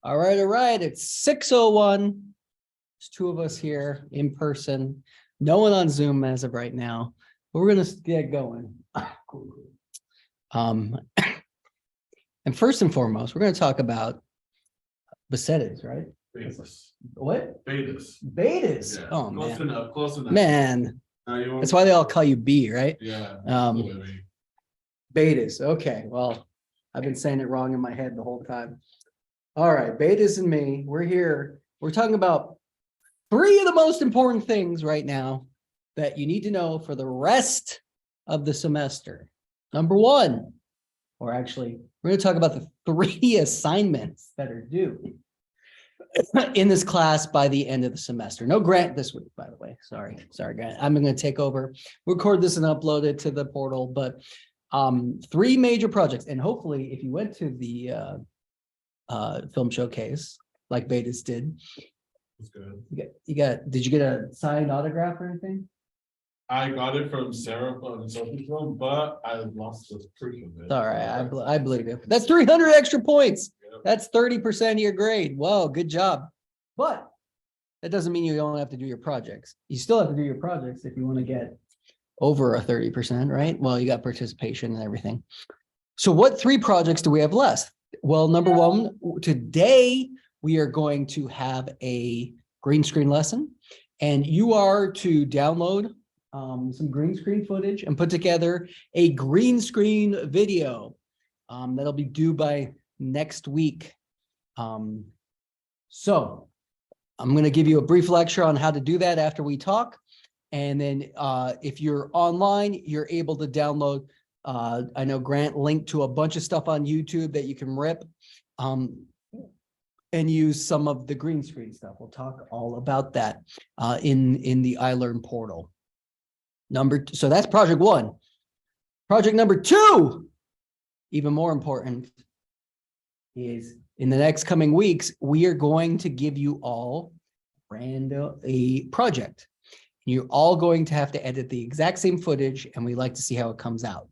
All right, all right. It's 6:01. There's two of us here in person. No one on Zoom as of right now. But we're gonna get going. And first and foremost, we're gonna talk about betas, right? Betas. What? Betas. Betas. Yeah. Oh Close man, enough. Close enough. man. You want- That's why they all call you B, right? Yeah. Um, absolutely. Betas. Okay, well, I've been saying it wrong in my head the whole time. All right, betas and me, we're here. We're talking about three of the most important things right now that you need to know for the rest of the semester. Number one, or actually, we're going to talk about the three assignments that are due in this class by the end of the semester. No Grant this week, by the way. Sorry, Grant. I'm going to take over, record this and upload it to the portal, but three major projects. And hopefully if you went to the film showcase like Betas did, That's good. did you get a signed autograph or anything? I got it from Sarah from Sophie's room, but I lost the proof of it. All right, I believe you. That's 300 extra points. Yep. That's 30% of your grade. Whoa, good job. But that doesn't mean you don't have to do your projects. You still have to do your projects if you want to get over a 30%, right? Well, you got participation and everything. So what three projects do we have left? Well, number one, today we are going to have a green screen lesson, and you are to download some green screen footage and put together a green screen video that'll be due by next week. So I'm going to give you a brief lecture on how to do that after we talk. And then if you're online, you're able to download. I know Grant linked to a bunch of stuff on YouTube that you can rip and use some of the green screen stuff. We'll talk all about that in the iLearn portal. So that's project one. Project number two, even more important, is in the next coming weeks, we are going to give you all a project. You're all going to have to edit the exact same footage, and we like to see how it comes out.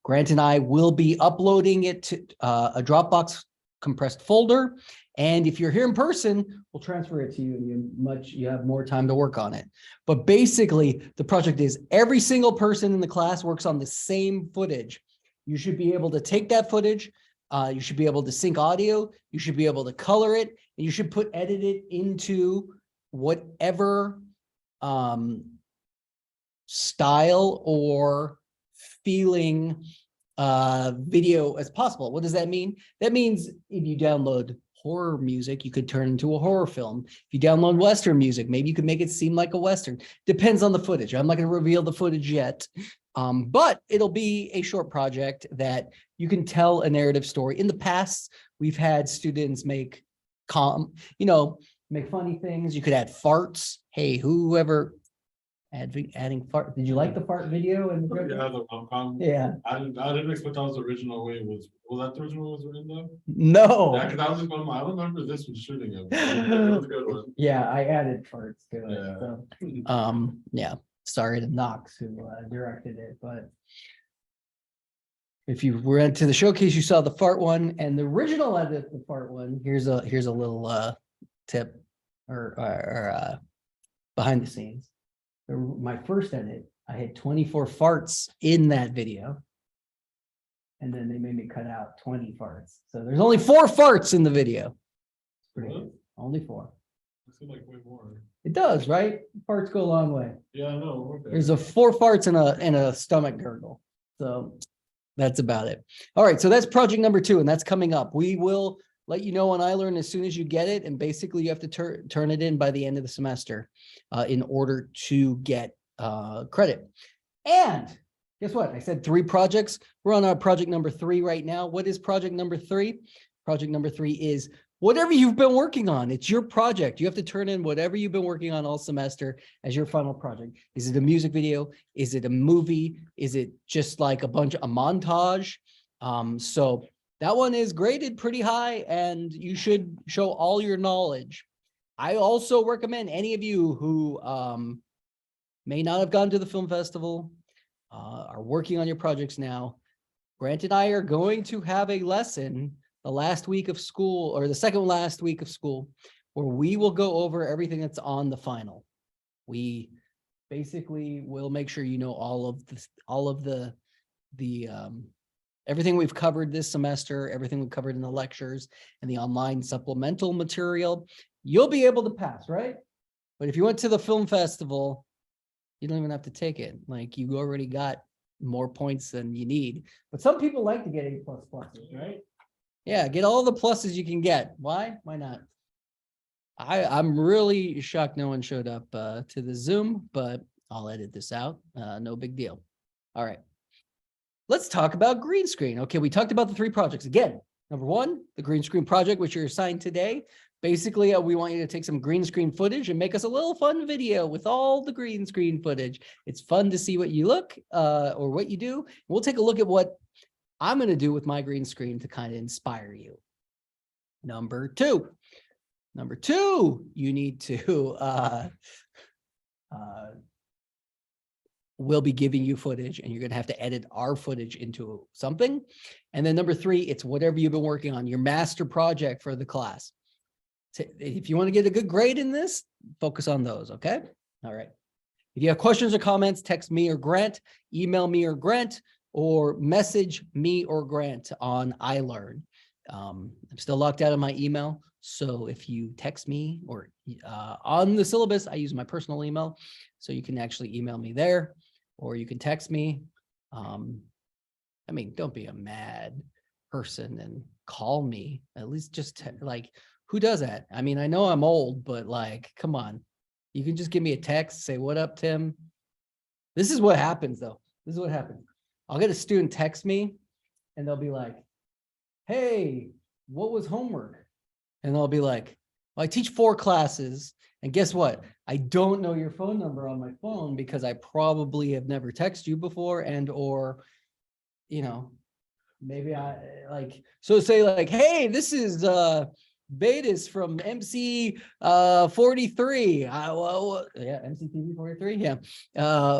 Grant and I will be uploading it to a Dropbox compressed folder. And if you're here in person, we'll transfer it to you and you have more time to work on it. But basically, the project is every single person in the class works on the same footage. You should be able to take that footage. You should be able to sync audio. You should be able to color it. And you should edit it into whatever style or feeling video as possible. What does that mean? That means if you download horror music, you could turn into a horror film. If you download Western music, maybe you could make it seem like a Western. Depends on the footage. I'm not going to reveal the footage yet, but it'll be a short project that you can tell a narrative story. In the past, we've had students make funny things. You could add farts. Hey, whoever adding fart. Did you like the fart video? Yeah, the rom-com. Yeah. I didn't expect that was the original way. Was that the original was written though? No. Yeah, because I was just going, I remember this one shooting it. It was a good one. Yeah, I added farts to it. Yeah. So, yeah. Sorry to Knox who directed it, but if you went to the showcase, you saw the fart one and the original edit, the fart one. Here's a little tip or behind the scenes. My first edit, I had 24 farts in that video. And then they made me cut out 20 farts. So there's only 4 farts in the video. Pretty good. Only 4. I feel like way more. It does, right? Farts go a long way. Yeah, I know. Okay. There's 4 farts and a stomach gurgle. So that's about it. All right. So that's project number 2, and that's coming up. We will let you know on iLearn as soon as you get it. And basically you have to turn it in by the end of the semester in order to get credit. And guess what? I said 3 projects. We're on our project number 3 right now. What is project number 3? Project number 3 is whatever you've been working on. It's your project. You have to turn in whatever you've been working on all semester as your final project. Is it a music video? Is it a movie? Is it just like a montage? So that one is graded pretty high, and you should show all your knowledge. I also recommend any of you who may not have gone to the film festival, are working on your projects now. Grant and I are going to have a lesson the last week of school or the second last week of school where we will go over everything that's on the final. We basically will make sure you know all of the everything we've covered this semester, everything we've covered in the lectures and the online supplemental material. You'll be able to pass, right? But if you went to the film festival, you don't even have to take it. Like you already got more points than you need. But some people like to get A++, right? Yeah, get all the pluses you can get. Why? Why not? I'm really shocked no one showed up to the Zoom, but I'll edit this out. No big deal. All right. Let's talk about green screen. Okay, we talked about the 3 projects. Again, number 1, the green screen project, which you're assigned today. Basically, we want you to take some green screen footage and make us a little fun video with all the green screen footage. It's fun to see what you look or what you do. We'll take a look at what I'm going to do with my green screen to kind of inspire you. Number two, you need to we'll be giving you footage and you're going to have to edit our footage into something. And then number 3, it's whatever you've been working on, your master project for the class. If you want to get a good grade in this, focus on those. Okay. All right. If you have questions or comments, text me or Grant, email me or Grant, or message me or Grant on iLearn. I'm still locked out of my email. So if you text me or on the syllabus, I use my personal email. So you can actually email me there or you can text me. I mean, don't be a mad person and call me. At least just like, who does that? I mean, I know I'm old, but like, come on. You can just give me a text, say, what up, Tim? This is what happens though. This is what happens. I'll get a student text me and they'll be like, hey, what was homework? And I'll be like, well, I teach 4 classes. And guess what? I don't know your phone number on my phone because I probably have never texted you before and or, you know, maybe I like, so say like, hey, this is Betis from MC 43. Well, yeah, MCTV 43. Yeah.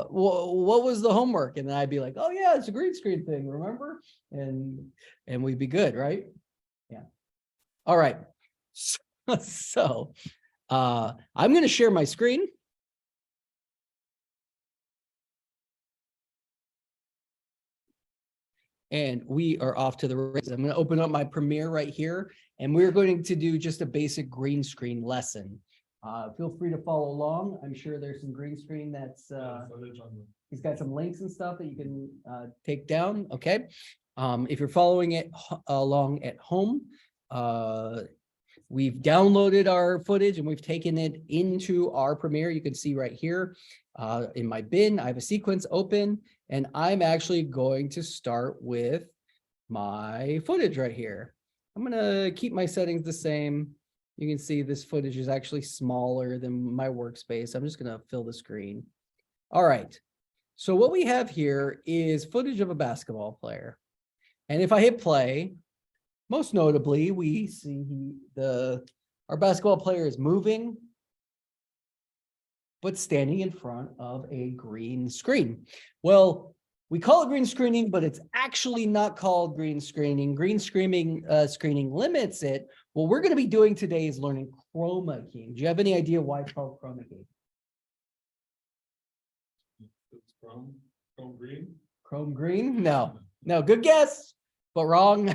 What was the homework? And then I'd be like, oh yeah, it's a green screen thing, remember? And we'd be good, right? Yeah. All right. So I'm going to share my screen. And we are off to the races. I'm going to open up my Premiere right here, and we're going to do just a basic green screen lesson. Feel free to follow along. I'm sure there's some green screen that's, he's got some links and stuff that you can take down. Okay. If you're following it along at home, we've downloaded our footage and we've taken it into our Premiere. You can see right here in my bin, I have a sequence open and I'm actually going to start with my footage right here. I'm going to keep my settings the same. You can see this footage is actually smaller than my workspace. I'm just going to fill the screen. All right. So what we have here is footage of a basketball player. And if I hit play, most notably, we see our basketball player is moving, but standing in front of a green screen. Well, we call it green screening, but it's actually not called green screening. Green screening limits it. What we're going to be doing today is learning chroma keying. Do you have any idea why it's called chroma keying? It's chrome green. Chrome green? No, good guess, but wrong.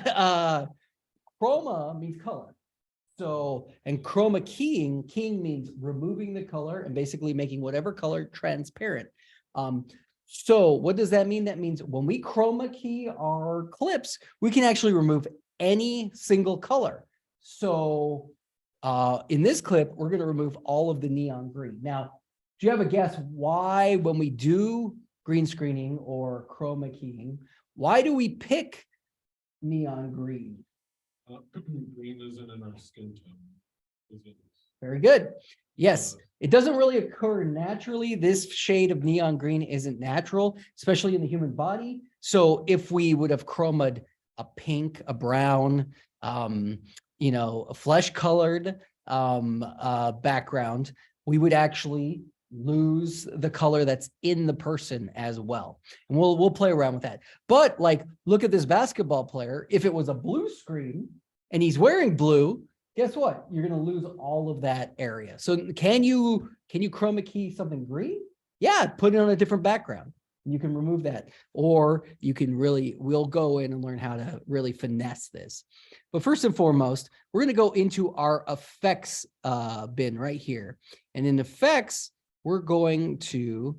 Chroma means color. So, and chroma keying means removing the color and basically making whatever color transparent. So what does that mean? That means when we chroma key our clips, we can actually remove any single color. So in this clip, we're going to remove all of the neon green. Now, do you have a guess why when we do green screening or chroma keying, why do we pick neon green? Green isn't in our skin tone. Very good. Yes, it doesn't really occur naturally. This shade of neon green isn't natural, especially in the human body. So if we would have chromed a pink, a brown, you know, a flesh colored background, we would actually lose the color that's in the person as well. And we'll play around with that. But like, look at this basketball player. If it was a blue screen, and he's wearing blue, guess what? You're going to lose all of that area. So can you chroma key something green? Yeah, put it on a different background. You can remove that, or you can we'll go in and learn how to really finesse this. But first and foremost, we're going to go into our effects bin right here. And in effects, we're going to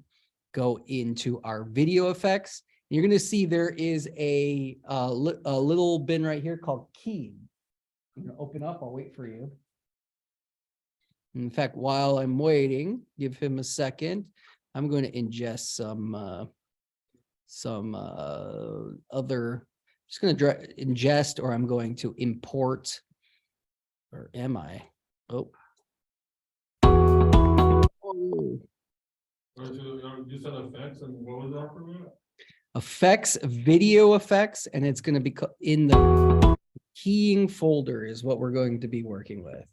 go into our video effects. You're going to see there is a little bin right here called key. I'm going to open up. I'll wait for you. In fact, while I'm waiting, give him a second. I'm going to ingest some other, just going to ingest, or I'm going to import, or am I? Oh. You said effects, and what was that for me? Effects, video effects, and it's going to be in the keying folder is what we're going to be working with.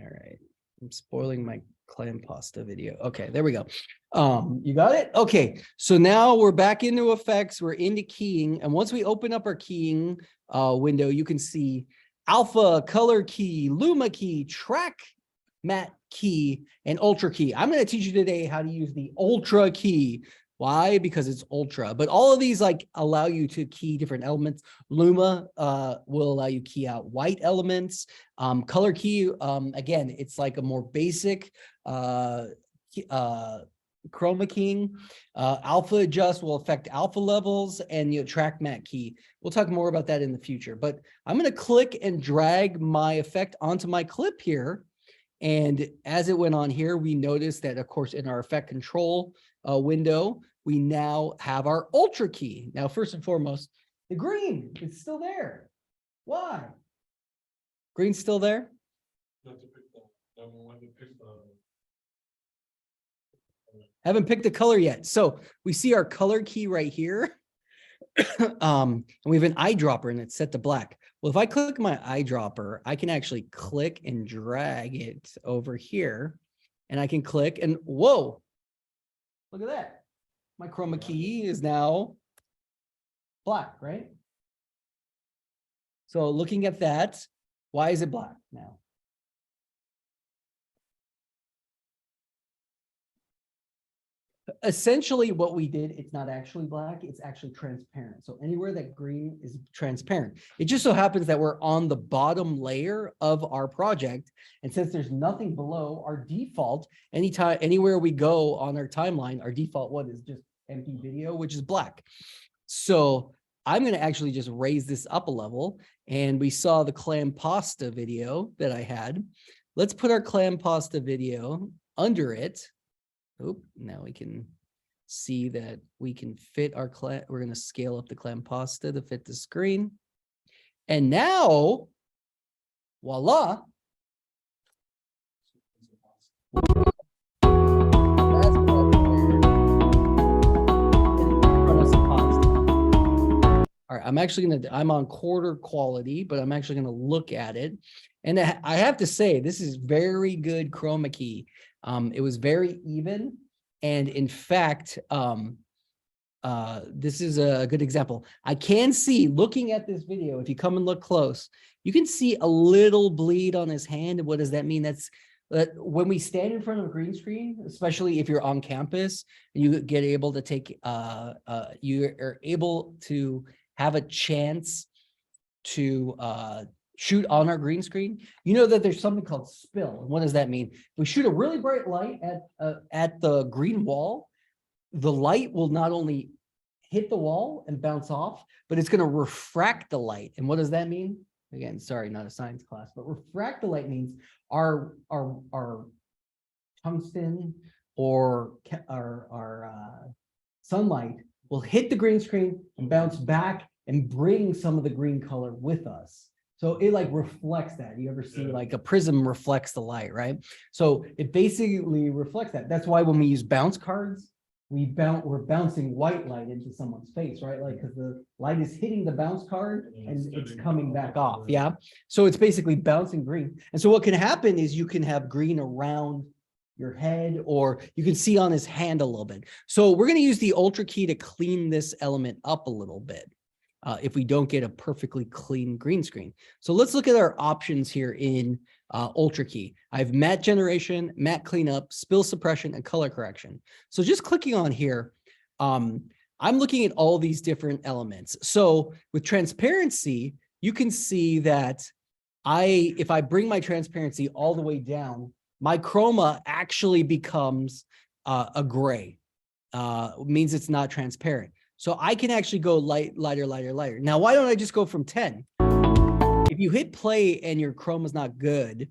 All right. I'm spoiling my clam pasta video. Okay, there we go. You got it? Okay, so now we're back into effects. We're into keying. And once we open up our keying window, you can see alpha, color key, luma key, track matte key, and ultra key. I'm going to teach you today how to use the ultra key. Why? Because it's ultra, but all of these like allow you to key different elements. Luma will allow you to key out white elements. Color key, again, it's like a more basic chroma keying. Alpha adjust will affect alpha levels, and track matte key. We'll talk more about that in the future, but I'm going to click and drag my effect onto my clip here. And as it went on here, we noticed that, of course, in our effect control window, we now have our ultra key. Now, first and foremost, the green is still there. Why? Green's still there? Haven't picked the color yet. So we see our color key right here. And we have an eyedropper and it's set to black. Well, if I click my eyedropper, I can actually click and drag it over here, and I can click and whoa, look at that. My chroma key is now black, right? So looking at that, why is it black now? Essentially what we did, it's not actually black, it's actually transparent. So anywhere that green is transparent. It just so happens that we're on the bottom layer of our project. And since there's nothing below, our default, anywhere we go on our timeline, our default one is just empty video, which is black. So I'm going to actually just raise this up a level. And we saw the clam pasta video that I had. Let's put our clam pasta video under it. Oh, now we can see that we can fit our clam. We're going to scale up the clam pasta to fit the screen. And now, voila. All right, I'm actually going to, I'm on quarter quality, but I'm actually going to look at it. And I have to say, this is very good chroma key. It was very even. And in fact, this is a good example. I can see, looking at this video, if you come and look close, you can see a little bleed on his hand. And what does that mean? That's when we stand in front of a green screen, especially if you're on campus, you get able to take, you are able to have a chance to shoot on our green screen. You know that there's something called spill. And what does that mean? If we shoot a really bright light at the green wall, the light will not only hit the wall and bounce off, but it's going to refract the light. And what does that mean? Again, sorry, not a science class, but refract the light means our tungsten or our sunlight will hit the green screen and bounce back and bring some of the green color with us. So it like reflects that. You ever see like a prism reflects the light, right? So it basically reflects that. That's why when we use bounce cards, we're bouncing white light into someone's face, right? Like, because the light is hitting the bounce card and it's coming back off. Yeah. So it's basically bouncing green. And so what can happen is you can have green around your head, or you can see on his hand a little bit. So we're going to use the ultra key to clean this element up a little bit. if we don't get a perfectly clean green screen. So let's look at our options here in Ultra Key. I have matte generation, matte cleanup, spill suppression, and color correction. So just clicking on here, I'm looking at all these different elements. So with transparency, you can see that if I bring my transparency all the way down, my chroma actually becomes a gray. Means it's not transparent. So I can actually go lighter, lighter, lighter. Now, why don't I just go from 10? If you hit play and your chroma is not good,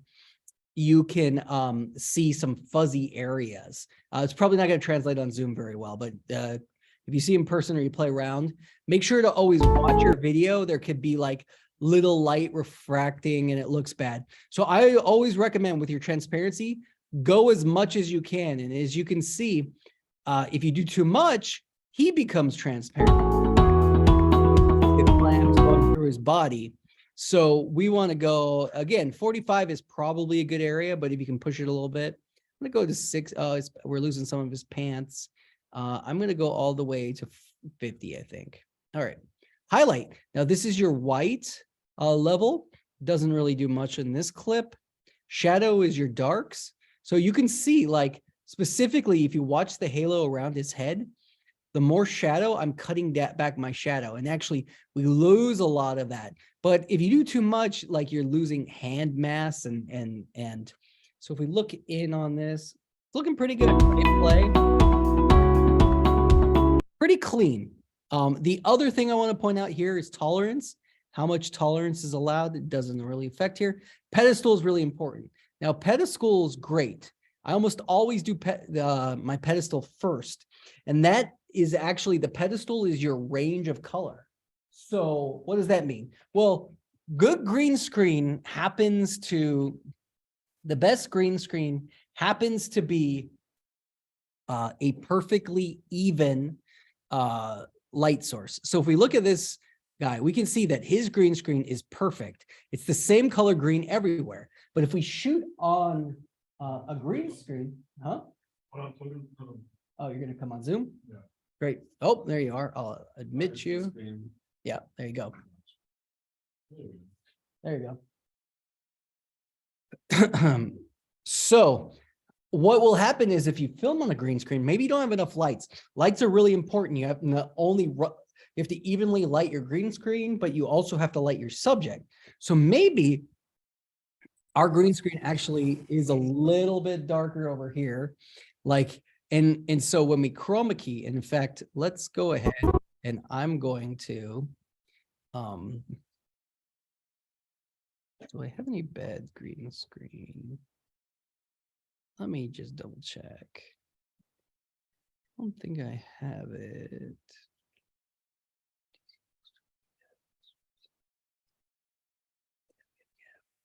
you can see some fuzzy areas. It's probably not going to translate on Zoom very well, but if you see in person or you play around, make sure to always watch your video. There could be like little light refracting and it looks bad. So I always recommend with your transparency, go as much as you can. And as you can see, if you do too much, he becomes transparent. It flams going through his body. So we want to go, again, 45 is probably a good area, but if you can push it a little bit, I'm going to go to 6. We're losing some of his pants. I'm going to go all the way to 50, I think. All right. Highlight. Now, this is your white level. Doesn't really do much in this clip. Shadow is your darks. So you can see, like, specifically, if you watch the halo around his head, the more shadow, I'm cutting back my shadow. And actually, we lose a lot of that. But if you do too much, like you're losing hand mass and so if we look in on this, it's looking pretty good. Play. Pretty clean. The other thing I want to point out here is tolerance. How much tolerance is allowed? It doesn't really affect here. Pedestal is really important. Now, pedestal is great. I almost always do my pedestal first. And that is actually, the pedestal is your range of color. So what does that mean? Well, good green screen happens to, the best green screen happens to be a perfectly even light source. So if we look at this guy, we can see that his green screen is perfect. It's the same color green everywhere. But if we shoot on a green screen, huh? Oh, you're going to come on Zoom? Yeah. Great. Oh, there you are. I'll admit you. Yeah, there you go. There you go. So what will happen is if you film on a green screen, maybe you don't have enough lights. Lights are really important. You have not only you have to evenly light your green screen, but you also have to light your subject. So maybe our green screen actually is a little bit darker over here. Like, and so when we chroma key, and in fact, let's go ahead and I'm going to, do I have any bad green screen? Let me just double check. I don't think I have it.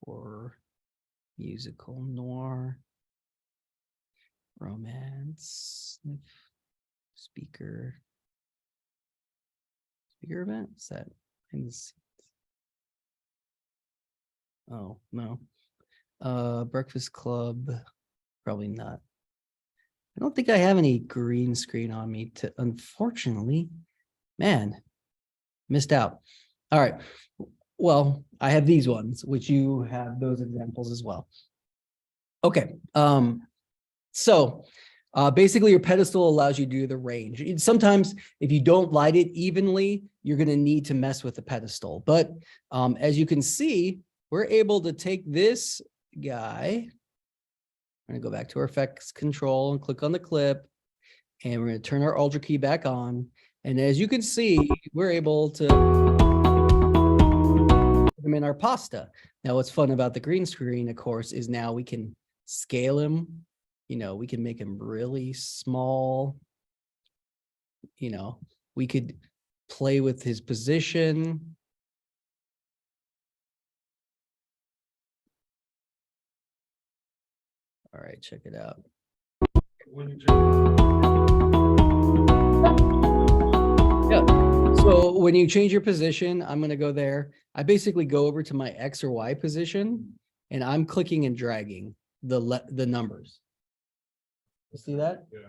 Or musical noir, romance, speaker event. Is that in the, oh no, Breakfast Club, probably not. I don't think I have any green screen on me to, unfortunately, man, missed out. All right. Well, I have these ones, which you have those examples as well. Okay. So basically your pedestal allows you to do the range. Sometimes if you don't light it evenly, you're going to need to mess with the pedestal. But as you can see, we're able to take this guy. I'm going to go back to our effects control and click on the clip. And we're going to turn our Ultra Key back on. And as you can see, we're able to put them in our pasta. Now, what's fun about the green screen, of course, is now we can scale him. You know, we can make him really small. You know, we could play with his position. All right, check it out. Yeah. So when you change your position, I'm going to go there. I basically go over to my X or Y position, and I'm clicking and dragging the numbers. You see that? Yeah.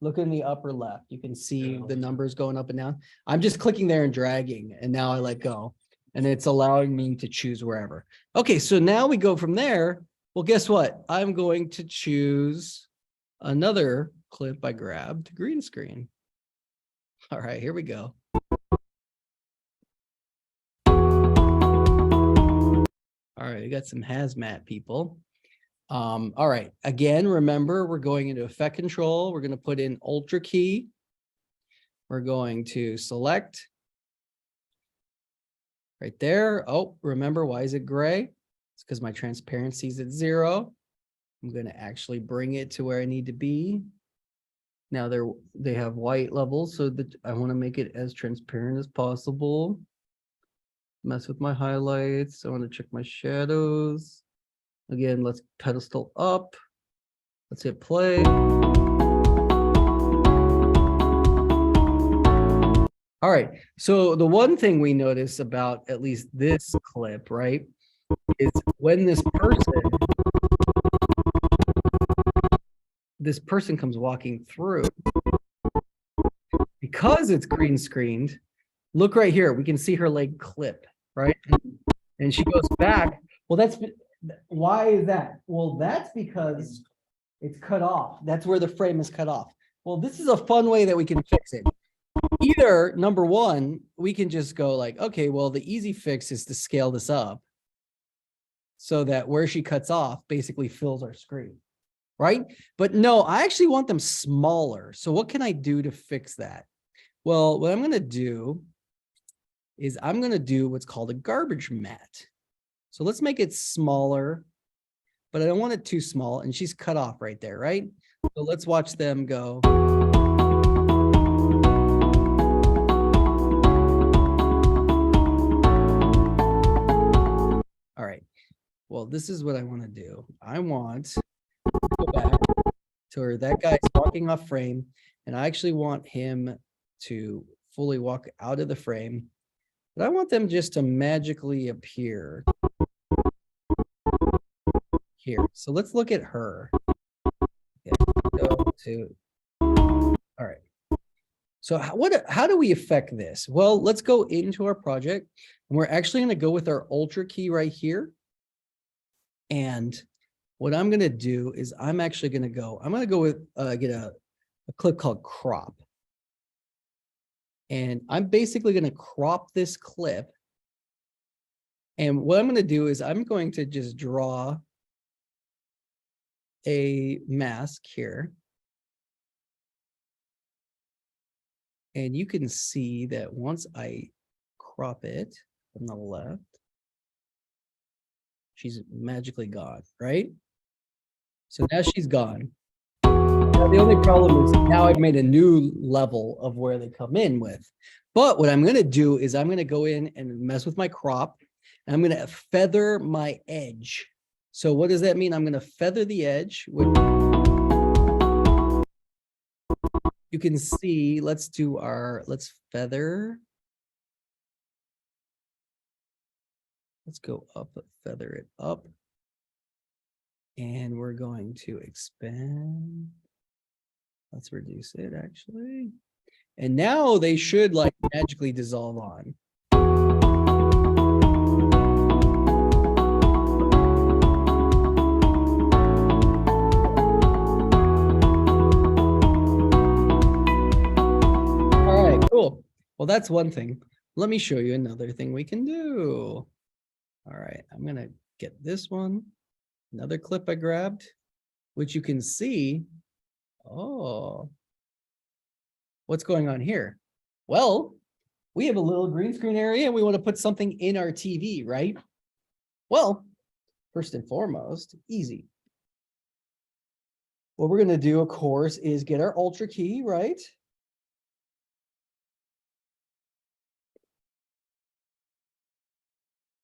Look in the upper left. You can see Yeah. the numbers going up and down. I'm just clicking there and dragging, and now I let go. And it's allowing me to choose wherever. Okay, so now we go from there. Well, guess what? I'm going to choose another clip I grabbed, green screen. All right, here we go. All right, we got some hazmat people. All right, again, remember, we're going into effect control. We're going to put in Ultra key. We're going to select right there. Oh, remember, why is it gray? It's because my transparency is at 0. I'm going to actually bring it to where I need to be. Now they have white levels, so that I want to make it as transparent as possible. Mess with my highlights. I want to check my shadows. Again, let's pedestal up. Let's hit play. All right. So the one thing we notice about at least this clip, right, is when this person comes walking through, because it's green screened, look right here. We can see her leg clip, right? And she goes back. Well, why is that? Well, that's because it's cut off. That's where the frame is cut off. Well, this is a fun way that we can fix it. Either, number one, we can just go like, okay, well, the easy fix is to scale this up so that where she cuts off basically fills our screen, right? But no, I actually want them smaller. So what can I do to fix that? Well, what I'm going to do is I'm going to do what's called a garbage mat. So let's make it smaller, but I don't want it too small. And she's cut off right there, right? So let's watch them go. All right. Well, this is what I want to do. I want to go back to where that guy's walking off frame, and I actually want him to fully walk out of the frame, but I want them just to magically appear here. So let's look at her. Okay, go to, all right. So how do we affect this? Well, let's go into our project, and we're actually going to go with our Ultra key right here. And what I'm going to do is I'm going to go with, get a clip called crop. And I'm basically going to crop this clip. And what I'm going to do is I'm going to just draw a mask here. And you can see that once I crop it from the left, she's magically gone, right? So now she's gone. Now, the only problem is now I've made a new level of where they come in with. But what I'm going to do is I'm going to go in and mess with my crop, and I'm going to feather my edge. So what does that mean? I'm going to feather the edge. You can see, let's feather. Let's go up, feather it up. And we're going to expand. Let's reduce it actually. And now they should like magically dissolve on. All right, cool. Well, that's one thing. Let me show you another thing we can do. All right, I'm going to get this one. Another clip I grabbed, which you can see. Oh, what's going on here? Well, we have a little green screen area and we want to put something in our TV, right? Well, first and foremost, easy. What we're going to do, of course, is get our Ultra key, right?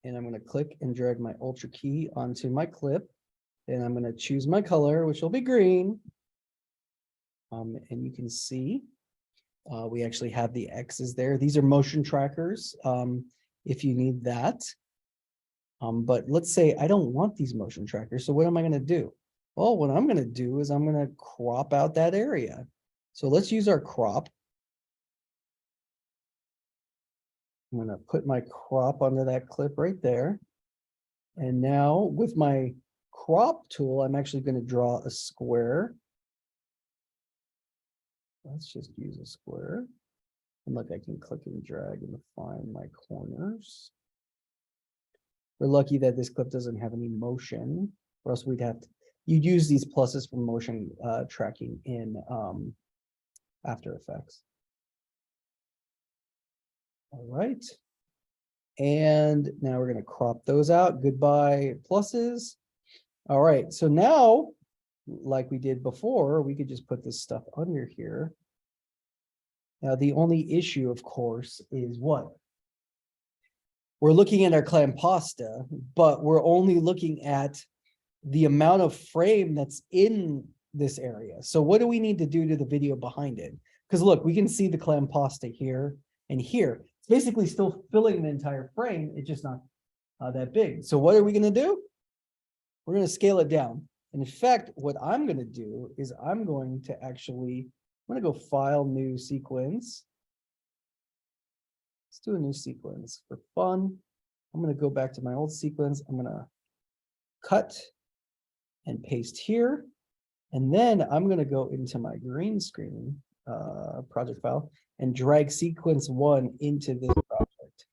And I'm going to click and drag my Ultra key onto my clip. And I'm going to choose my color, which will be green. And you can see we actually have the X's there. These are motion trackers if you need that. But let's say I don't want these motion trackers. So what am I going to do? Well, what I'm going to do is I'm going to crop out that area. So let's use our crop. I'm gonna put my crop under that clip right there. And now with my crop tool, I'm actually gonna draw a square. Let's just use a square. And look, I can click and drag and find my corners. We're lucky that this clip doesn't have any motion, or else we'd have to, you'd use these pluses for motion tracking in After Effects. All right. And now we're going to crop those out. Goodbye pluses. All right. So now, like we did before, we could just put this stuff under here. Now, the only issue, of course, is what? We're looking at our clam pasta, but we're only looking at the amount of frame that's in this area. So what do we need to do to the video behind it? Because look, we can see the clam pasta here and here. It's basically still filling the entire frame. It's just not that big. So what are we going to do? We're going to scale it down. And in fact, what I'm going to do is I'm going to go File, New Sequence. Let's do a new sequence for fun. I'm going to go back to my old sequence. I'm going to cut and paste here. And then I'm going to go into my green screen project file and drag sequence 1 into this project.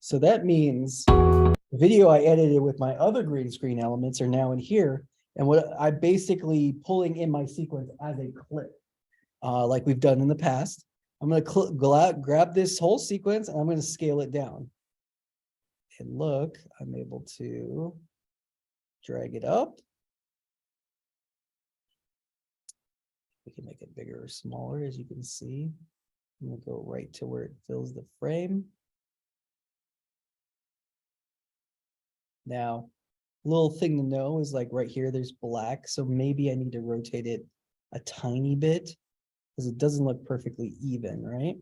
So that means the video I edited with my other green screen elements are now in here. And what I'm basically pulling in my sequence as a clip, like we've done in the past. I'm going to grab this whole sequence and I'm going to scale it down. And look, I'm able to drag it up. We can make it bigger or smaller, as you can see. I'm going to go right to where it fills the frame. Now, little thing to know is like right here, there's black. So maybe I need to rotate it a tiny bit because it doesn't look perfectly even, right?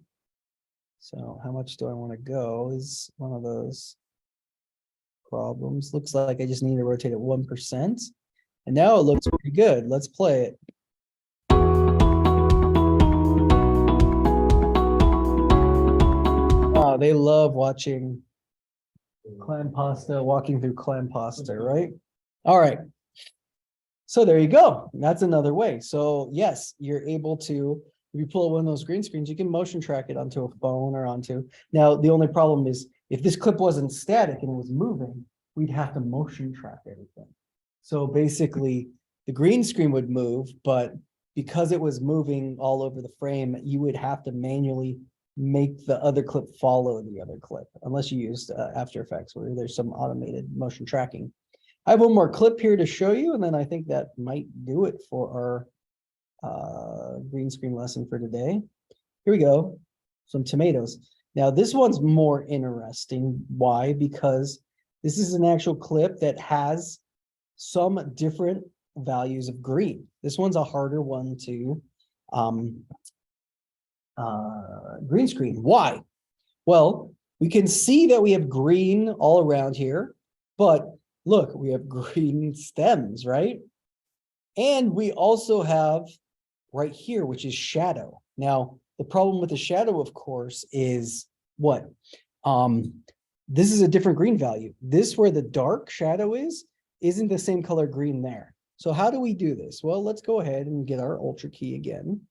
So how much do I want to go is one of those problems. Looks like I just need to rotate it 1%. And now it looks pretty good. Let's play it. Oh, they love watching clam pasta, walking through clam pasta, right? All right. So there you go. That's another way. So yes, you're able to, if you pull one of those green screens, you can motion track it onto a phone or onto. Now, the only problem is if this clip wasn't static and it was moving, we'd have to motion track everything. So basically the green screen would move, but because it was moving all over the frame, you would have to manually make the other clip follow the other clip, unless you used After Effects where there's some automated motion tracking. I have one more clip here to show you, and then I think that might do it for our green screen lesson for today. Here we go, some tomatoes. Now this one's more interesting. Why? Because this is an actual clip that has some different values of green. This one's a harder one to green screen. Why? Well, we can see that we have green all around here, but look, we have green stems, right? And we also have right here, which is shadow. Now, the problem with the shadow, of course, is what? This is a different green value. This where the dark shadow is, isn't the same color green there. So how do we do this? Well, let's go ahead and get our Ultra key again.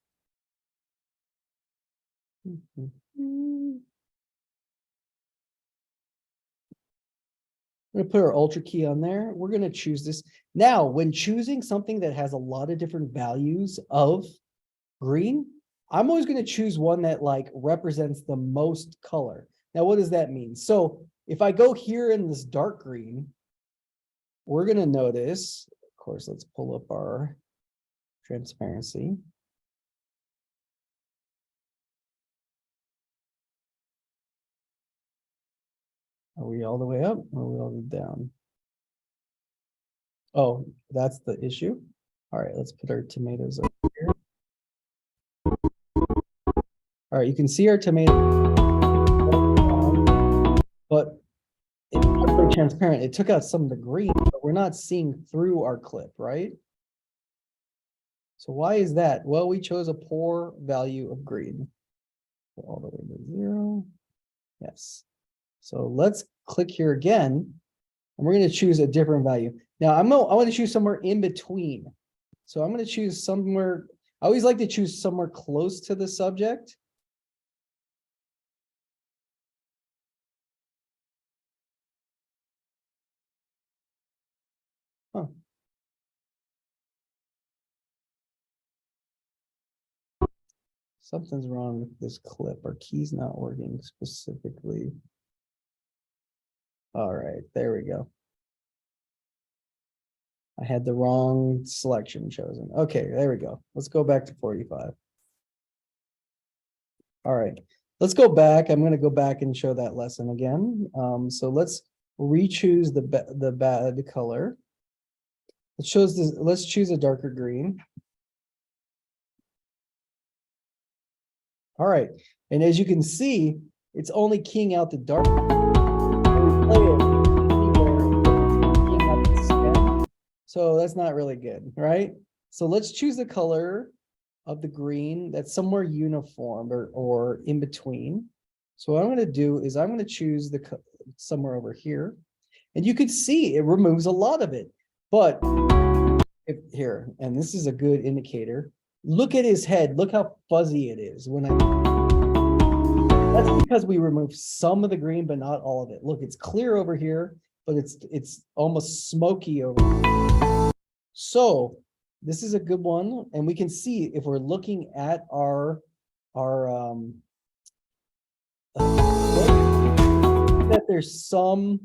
We're going to put our Ultra key on there. We're going to choose this. Now, when choosing something that has a lot of different values of green, I'm always going to choose one that like represents the most color. Now, what does that mean? So if I go here in this dark green, we're going to notice, of course, let's pull up our transparency. Are we all the way up or are we all the way down? Oh, that's the issue. All right, let's put our tomatoes over here. All right, you can see our tomato, but it's not very transparent. It took out some of the green, but we're not seeing through our clip, right? So why is that? Well, we chose a poor value of green. Go all the way to 0. Yes. So let's click here again. And we're going to choose a different value. Now I want to choose somewhere in between. So I'm going to choose somewhere. I always like to choose somewhere close to the subject. Huh. Something's wrong with this clip. Our key's not working specifically. All right, there we go. I had the wrong selection chosen. Okay, there we go. Let's go back to 45. All right, let's go back. I'm going to go back and show that lesson again. So let's re-choose the color. Let's choose a darker green. All right, and as you can see, it's only keying out the dark. So that's not really good, right? So let's choose the color of the green that's somewhere uniform or in between. So what I'm going to do is I'm going to choose somewhere over here, and you could see it removes a lot of it. But here, and this is a good indicator. Look at his head. Look how fuzzy it is that's because we removed some of the green, but not all of it. Look, it's clear over here, but it's almost smoky over here. So this is a good one, and we can see if we're looking at our that there's some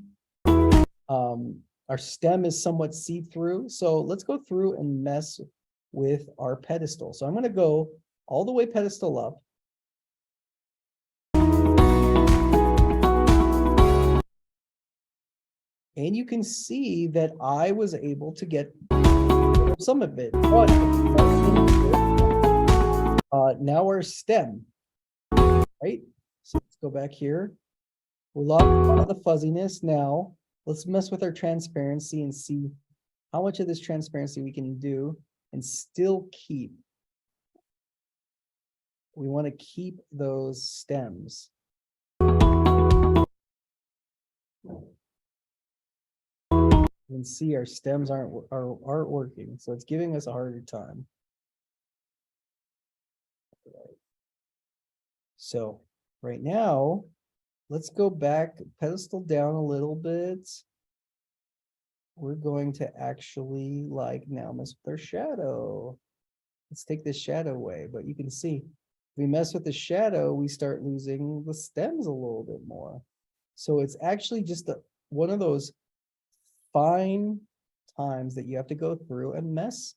our stem is somewhat see-through. So let's go through and mess with our pedestal. So I'm going to go all the way pedestal up. And you can see that I was able to get some of it. But now our stem, right? So let's go back here. We lost a lot of the fuzziness. Now let's mess with our transparency and see how much of this transparency we can do and still keep. We want to keep those stems. You can see our stems aren't working, so it's giving us a harder time. So right now, let's go back, pedestal down a little bit. We're going to actually now mess with our shadow. Let's take this shadow away, but you can see if we mess with the shadow, we start losing the stems a little bit more. So it's actually just one of those fine times that you have to go through and mess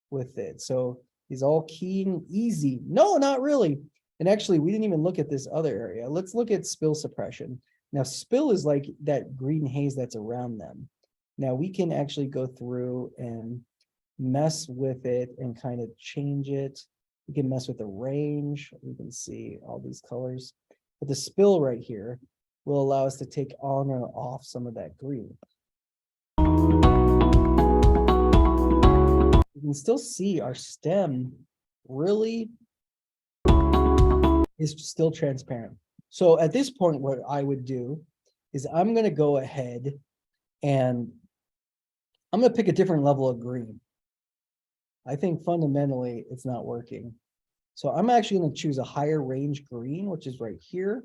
with it. So he's all keying easy. No, not really. And actually, we didn't even look at this other area. Let's look at spill suppression. Now, spill is like that green haze that's around them. Now we can actually go through and mess with it and kind of change it. We can mess with the range. We can see all these colors. But the spill right here will allow us to take on or off some of that green. You can still see our stem really is still transparent. So at this point, what I would do is I'm going to go ahead and I'm going to pick a different level of green. I think fundamentally it's not working. So I'm actually going to choose a higher range green, which is right here,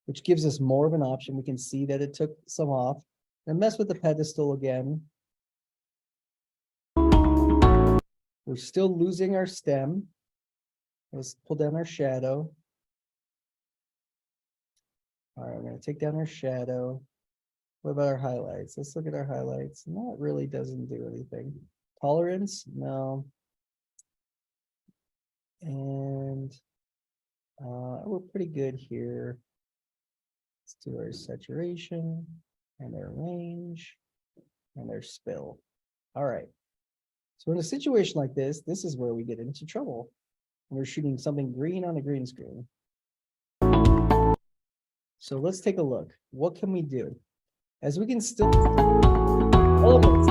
which gives us more of an option. We can see that it took some off. And mess with the pedestal again. We're still losing our stem. Let's pull down our shadow. All right, we're going to take down our shadow. What about our highlights? Let's look at our highlights. No, it really doesn't do anything. Tolerance? No. And we're pretty good here. Let's do our saturation and our range and our spill. All right. So in a situation like this, this is where we get into trouble. We're shooting something green on a green screen. So let's take a look. What can we do? As we can still elements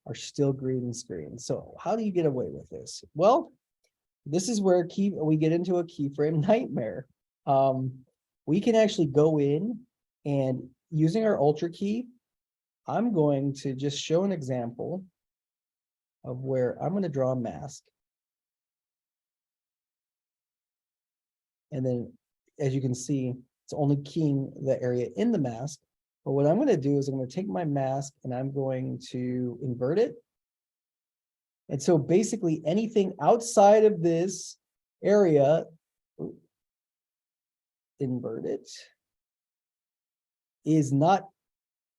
are still green screen. So how do you get away with this? Well, this is where we get into a keyframe nightmare. We can actually go in and using our Ultra key, I'm going to just show an example of where I'm going to draw a mask. And then, as you can see, it's only keying the area in the mask. But what I'm going to do is I'm going to take my mask and I'm going to invert it. And so basically anything outside of this area, invert it, is not,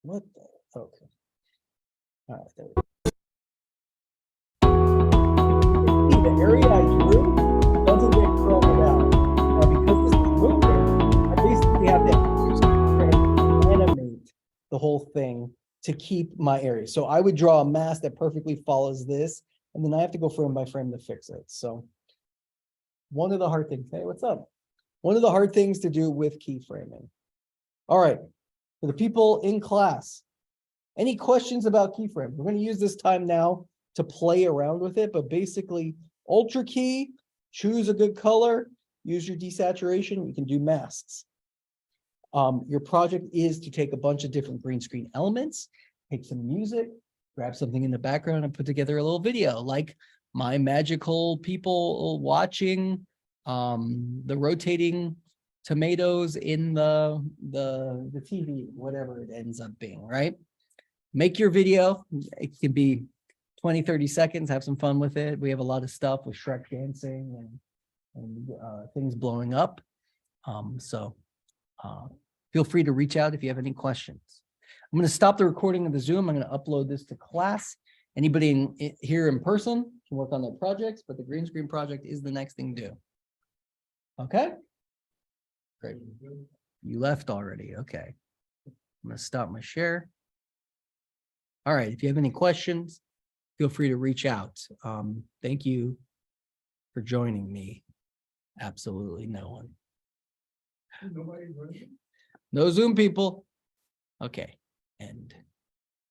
what the, okay. All right, there we go. The area I drew doesn't get chromed out. Now, because this is moving, I basically have to animate the whole thing to keep my area. So I would draw a mask that perfectly follows this, and then I have to go frame by frame to fix it. So one of the hard things, hey, what's up? One of the hard things to do with keyframing. All right, for the people in class, any questions about keyframe? We're going to use this time now to play around with it, but basically Ultra key, choose a good color, use your desaturation, you can do masks. Your project is to take a bunch of different green screen elements, take some music, grab something in the background and put together a little video like my magical people watching the rotating tomatoes in the TV, whatever it ends up being, right? Make your video. It can be 20, 30 seconds, have some fun with it. We have a lot of stuff with Shrek dancing and things blowing up. Feel free to reach out if you have any questions. I'm going to stop the recording of the Zoom. I'm going to upload this to class. Anybody here in person can work on their projects, but the green screen project is the next thing due. Okay? Great. You left already. Okay. I'm going to stop my share. All right. If you have any questions, feel free to reach out. Thank you for joining me. Absolutely no one. No Zoom people. Okay. And